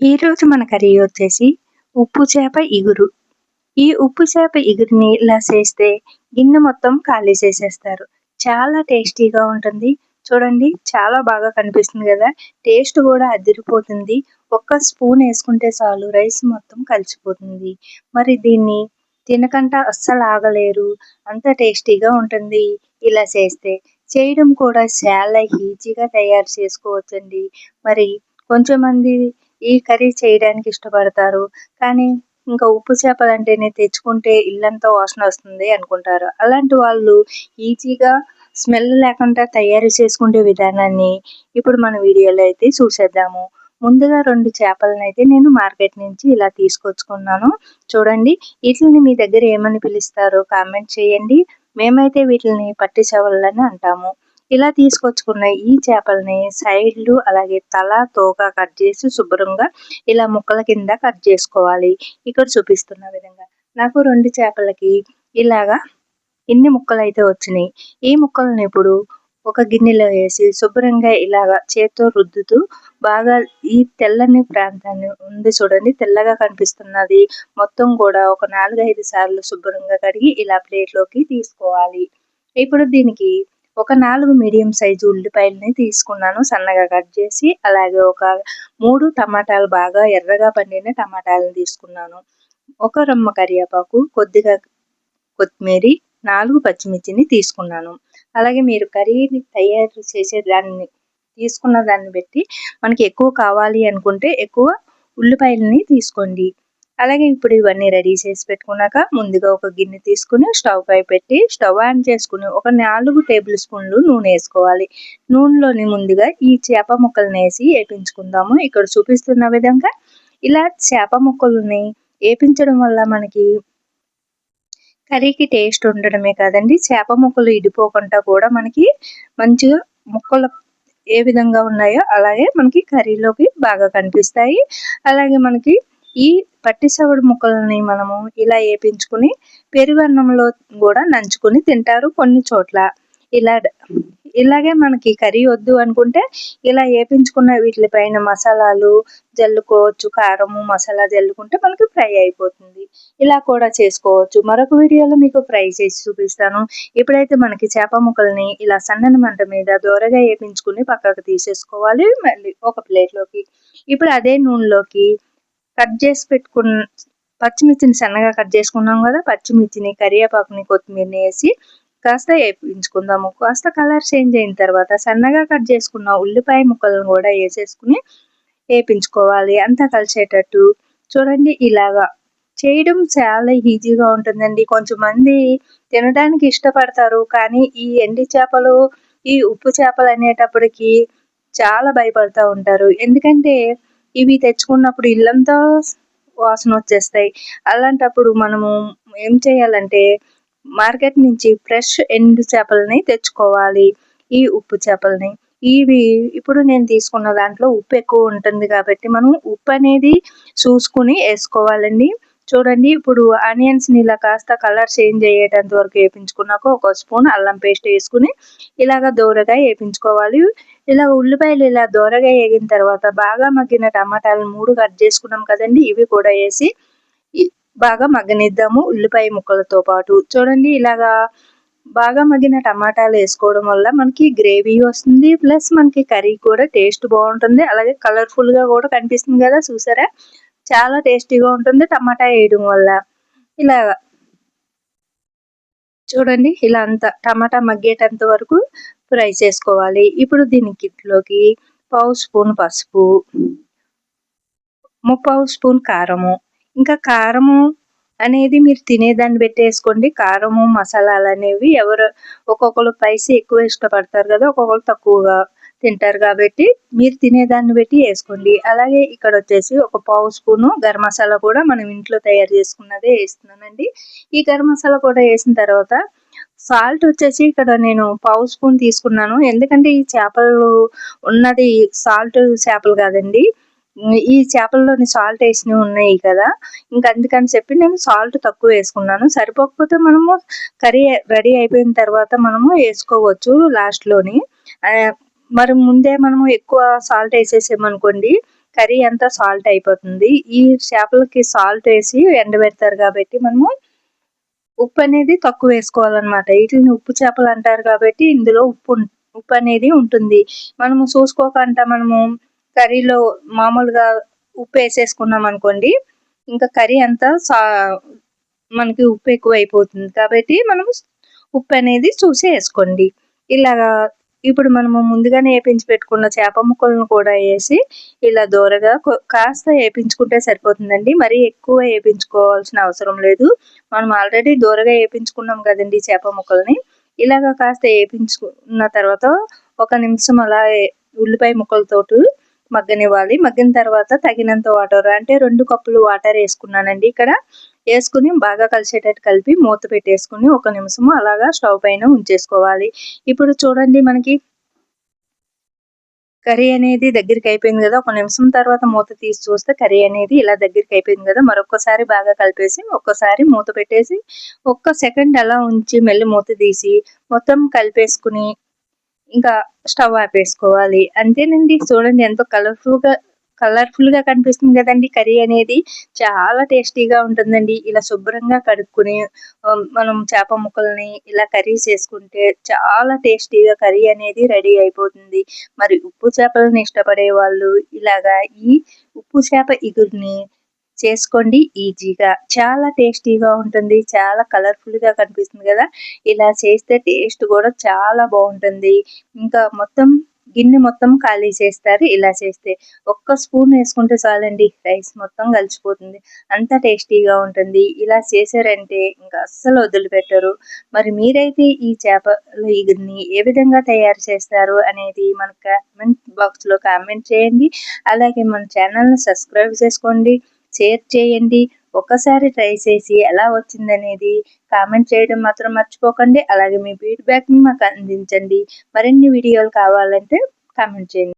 ఈరోజు మన కర్రీ వచ్చేసి ఉప్పు చేప ఇగురు. ఈ ఉప్పు చేప ఇగురిని ఇలా చేస్తే గిన్నె మొత్తం ఖాళీ చేసేస్తారు. చాలా టేస్టీగా ఉంటుంది. చూడండి చాలా బాగా కనిపిస్తుంది కదా! టేస్ట్ కూడా అదిరిపోతుంది. ఒక్క స్పూన్ వేసుకుంటే చాలు రైస్ మొత్తం కలిసిపోతుంది. మరి దీన్ని తినకంట అస్సలు ఆగలేరు. అంత టేస్టీగా ఉంటుంది ఇలా చేస్తే. చేయడం కూడా చాలా ఈజీగా తయారు చేసుకోవచ్చండి. మరి కొంచెంమంది ఈ కర్రీ చేయడానికి ఇష్టపడతారు. కానీ ఇంకా ఉప్పు చేపలంటేనే తెచ్చుకుంటే ఇల్లంతా వాసన వస్తుంది అనుకుంటారు. అలాంటి వాళ్ళు ఈజీగా స్మెల్ లేకుండా తయారు చేసుకునే విధానాన్ని ఇప్పుడు మన వీడియోలో అయితే చూసేద్దాము. ముందుగా 2 చేపలనైతే నేను మార్కెట్ నుంచి ఇలా తీసుకొచ్చుకున్నాను. చూడండి వీటిని మీ దగ్గర ఏమని పిలుస్తారో కామెంట్ చేయండి. మేమైతే వీటిని పట్టి చేపలని అంటాము. ఇలా తీసుకొచ్చుకున్న ఈ చేపల్ని సైడ్లు అలాగే తల, తోక కట్ చేసి శుభ్రంగా ఇలా ముక్కల కింద కట్ చేసుకోవాలి. ఇక్కడ చూపిస్తున్న విధంగా. నాకు 2 చేపలకి ఇలాగా ఇన్ని ముక్కలైతే వచ్చినాయి. ఈ ముక్కలను ఇప్పుడు ఒక గిన్నెలో వేసి శుభ్రంగా ఇలాగా చేత్తో రుద్దుతూ బాగా ఈ తెల్లని ప్రాంతాన్ని ఉంది చూడండి, తెల్లగా కనిపిస్తున్నది మొత్తం కూడా ఒక 4, 5 సార్లు శుభ్రంగా కడిగి ఇలా ప్లేట్లోకి తీసుకోవాలి. ఇప్పుడు దీనికి ఒక 4 మీడియం సైజు ఉల్లిపాయలని తీసుకున్నాను సన్నగా కట్ చేసి. అలాగే ఒక 3 టమాటాలు బాగా ఎర్రగా పండిన టమాటాలను తీసుకున్నాను. ఒక రమ్మ కరివేపాకు, కొద్దిగా కొత్తిమీర, 4 పచ్చిమిర్చిని తీసుకున్నాను. అలాగే మీరు కర్రీని తయారు చేసే దాన్ని తీసుకున్న దాన్ని బట్టి మనకి ఎక్కువ కావాలి అనుకుంటే ఎక్కువ ఉల్లిపాయలని తీసుకోండి. అలాగే ఇప్పుడు ఇవన్నీ రెడీ చేసి పెట్టుకున్నాక ముందుగా ఒక గిన్నె తీసుకుని స్టవ్ పై పెట్టి స్టవ్ ఆన్ చేసుకుని ఒక 4 టేబుల్ స్పూన్లు నూనె వేసుకోవాలి. నూనెలోని ముందుగా ఈ చేప ముక్కలను వేసి వేపించుకుందాము. ఇక్కడ చూపిస్తున్న విధంగా ఇలా చేప ముక్కలని వేపించడం వల్ల మనకి కర్రీకి టేస్ట్ ఉండడమే కాదండి, చేప ముక్కలు ఇడిపోకుండా కూడా మనకి మంచిగా ముక్కలు ఏ విధంగా ఉన్నాయో అలాగే మనకి కర్రీలోకి బాగా కనిపిస్తాయి. అలాగే మనకి ఈ పట్టి సవడు ముక్కలని మనము ఇలా వేపించుకుని పెరుగన్నంలో కూడా నంచుకుని తింటారు కొన్ని చోట్ల. ఇలాగే మనకి కర్రీ వద్దు అనుకుంటే ఇలా వేపించుకున్న వీటిపైన మసాలాలు జల్లుకోవచ్చు. కారము మసాలా జల్లుకుంటే మనకి ఫ్రై అయిపోతుంది. ఇలా కూడా చేసుకోవచ్చు. మరొక వీడియోలో మీకు ఫ్రై చేసి చూపిస్తాను. ఇప్పుడైతే మనకి చేప ముక్కల్ని ఇలా సన్నని మంట మీద దోరగా వేపించుకుని పక్కకు తీసేసుకోవాలి. మళ్ళీ ఒక ప్లేట్లోకి ఇప్పుడు అదే నూనెలోకి కట్ చేసి పెట్టుకున్న పచ్చిమిర్చిని సన్నగా కట్ చేసుకున్నాం కదా, పచ్చిమిర్చిని, కరివేపాకుని, కొత్తిమీరని వేసి కాస్త వేపించుకుందాము. కాస్త కలర్ చేంజ్ అయిన తర్వాత సన్నగా కట్ చేసుకున్న ఉల్లిపాయ ముక్కలను కూడా వేసేసుకుని వేపించుకోవాలి. అంతా కలిసేటట్టు చూడండి. ఇలాగా చేయడం చాలా ఈజీగా ఉంటుందండి. కొంచెంమంది తినడానికి ఇష్టపడతారు, కానీ ఈ ఎండి చేపలు, ఈ ఉప్పు చేపలు అనేటప్పటికి చాలా భయపడుతూ ఉంటారు. ఎందుకంటే ఇవి తెచ్చుకున్నప్పుడు ఇల్లంతా వాసన వచ్చేస్తాయి. అలాంటప్పుడు మనము ఏం చేయాలంటే మార్కెట్ నుంచి ఫ్రెష్ ఎండు చేపలని తెచ్చుకోవాలి. ఈ ఉప్పు చేపలని ఇవి ఇప్పుడు నేను తీసుకున్న దాంట్లో ఉప్పు ఎక్కువ ఉంటుంది కాబట్టి మనం ఉప్పు అనేది చూసుకుని వేసుకోవాలండి. చూడండి ఇప్పుడు ఆనియన్స్ని ఇలా కాస్త కలర్ చేంజ్ అయ్యేటంత వరకు వేపించుకున్నాక ఒక స్పూన్ అల్లం పేస్ట్ వేసుకుని ఇలాగ దోరగా వేపించుకోవాలి. ఇలా ఉల్లిపాయలు ఇలా దోరగా వేగిన తర్వాత బాగా మగ్గిన టమాటాలు 3 కట్ చేసుకున్నాం కదండి, ఇవి కూడా వేసి బాగా మగ్గనిద్దాము ఉల్లిపాయ ముక్కలతో పాటు. చూడండి ఇలాగా బాగా మగ్గిన టమాటాలు వేసుకోవడం వల్ల మనకి గ్రేవీ వస్తుంది, ప్లస్ మనకి కర్రీ కూడా టేస్ట్ బాగుంటుంది. అలాగే కలర్ఫుల్గా కూడా కనిపిస్తుంది కదా, చూసారా చాలా టేస్టీగా ఉంటుంది టమాటా వేయడం వల్ల. ఇలా చూడండి ఇలా అంతా టమాటా మగ్గేటంత వరకు ఫ్రై చేసుకోవాలి. ఇప్పుడు దీనికిలోకి 1/2 స్పూన్ పసుపు, 1/2 స్పూన్ కారము. ఇంకా కారము అనేది మీరు తినేదాన్ని బట్టి వేసుకోండి. కారము మసాలాలు అనేవి ఒక్కొక్కరు స్పైసీ ఎక్కువ ఇష్టపడతారు కదా, ఒక్కొక్కరు తక్కువగా తింటారు కాబట్టి మీరు తినేదాన్ని బట్టి వేసుకోండి. అలాగే ఇక్కడ వచ్చేసి ఒక 1/2 స్పూను గరం మసాలా కూడా మనం ఇంట్లో తయారు చేసుకున్నదే వేస్తున్నానండి. ఈ గరం మసాలా కూడా వేసిన తర్వాత సాల్ట్ వచ్చేసి ఇక్కడ నేను 1/2 స్పూన్ తీసుకున్నాను. ఎందుకంటే ఈ చేపలు ఉన్నది సాల్ట్ చేపలు కాదండి, ఈ చేపల్లోని సాల్ట్ వేసినవి ఉన్నాయి కదా, ఇంకా అందుకని చెప్పి నేను సాల్ట్ తక్కువ వేసుకున్నాను. సరిపోకపోతే మనము కర్రీ రెడీ అయిపోయిన తర్వాత మనము వేసుకోవచ్చు లాస్ట్లోని. మరి ముందే మనము ఎక్కువ సాల్ట్ వేసేసామనుకోండి కర్రీ అంతా సాల్ట్ అయిపోతుంది. ఈ చేపలకి సాల్ట్ వేసి ఎండబెడతారు కాబట్టి మనము ఉప్పు అనేది తక్కువ వేసుకోవాలన్నమాట. వీటిని ఉప్పు చేపలు అంటారు కాబట్టి ఇందులో ఉప్పు అనేది ఉంటుంది. మనము చూసుకోకుండా మనము కర్రీలో మామూలుగా ఉప్పు వేసేసుకున్నాం అనుకోండి, ఇంకా కర్రీ అంతా మనకి ఉప్పు ఎక్కువ అయిపోతుంది. కాబట్టి మనము ఉప్పు అనేది చూసి వేసుకోండి. ఇలాగా ఇప్పుడు మనము ముందుగానే వేపించి పెట్టుకున్న చేప ముక్కలను కూడా వేసి ఇలా దోరగా కాస్త వేపించుకుంటే సరిపోతుందండి. మరీ ఎక్కువ వేపించుకోవాల్సిన అవసరం లేదు. మనం ఆల్రెడీ దోరగా వేపించుకున్నాం కదండి చేప ముక్కల్ని. ఇలాగ కాస్త వేపించుకున్న తర్వాత ఒక నిమిషం అలా ఉల్లిపాయ ముక్కలతోటి మగ్గనివ్వాలి. మగ్గిన తర్వాత తగినంత వాటర్, అంటే 2 కప్పులు వాటర్ వేసుకున్నానండి ఇక్కడ. వేసుకుని బాగా కలిసేటట్టు కలిపి మూత పెట్టేసుకుని ఒక నిమిషం అలాగా స్టవ్ పైన ఉంచేసుకోవాలి. ఇప్పుడు చూడండి, మనకి కర్రీ అనేది దగ్గరికి అయిపోయింది కదా. ఒక నిమిషం తర్వాత మూత తీసి చూస్తే కర్రీ అనేది ఇలా దగ్గరికి అయిపోయింది కదా. మరొకసారి బాగా కలిపేసి ఒక్కసారి మూత పెట్టేసి ఒక్క సెకండ్ అలా ఉంచి మళ్ళీ మూత తీసి మొత్తం కలిపేసుకుని ఇంకా స్టవ్ ఆపేసుకోవాలి. అంతేనండి. చూడండి ఎంతో కలర్ఫుల్ గా కనిపిస్తుంది కదండి. కర్రీ అనేది చాలా టేస్టీగా ఉంటుందండి. ఇలా శుభ్రంగా కడుక్కుని మనం చేప ముక్కల్ని ఇలా కర్రీ చేసుకుంటే చాలా టేస్టీగా కర్రీ అనేది రెడీ అయిపోతుంది. మరి ఉప్పు చేపలను ఇష్టపడే వాళ్ళు ఇలాగా ఈ ఉప్పు చేప ఇగురిని చేసుకోండి ఈజీగా. చాలా టేస్టీగా ఉంటుంది. చాలా కలర్ఫుల్ గా కనిపిస్తుంది కదా. ఇలా చేస్తే టేస్ట్ కూడా చాలా బాగుంటుంది. ఇంకా గిన్నె మొత్తం ఖాళీ చేస్తారు ఇలా చేస్తే. ఒక్క స్పూన్ వేసుకుంటే చాలండి, రైస్ మొత్తం కలిసిపోతుంది. అంత టేస్టీగా ఉంటుంది. ఇలా చేశారంటే ఇంకా అస్సలు వదిలిపెట్టరు. మరి మీరైతే ఈ చేపల ఇగురిని ఏ విధంగా తయారు చేస్తారు అనేది మన కామెంట్ బాక్స్ లో కామెంట్ చేయండి. అలాగే మన ఛానల్ ని సబ్స్క్రైబ్ చేసుకోండి, షేర్ చేయండి. ఒక్కసారి ట్రై చేసి ఎలా వచ్చిందనేది కామెంట్ చేయడం మాత్రం మర్చిపోకండి. అలాగే మీ ఫీడ్బ్యాక్ ని మాకు అందించండి. మరిన్ని వీడియోలు కావాలంటే కామెంట్ చేయండి.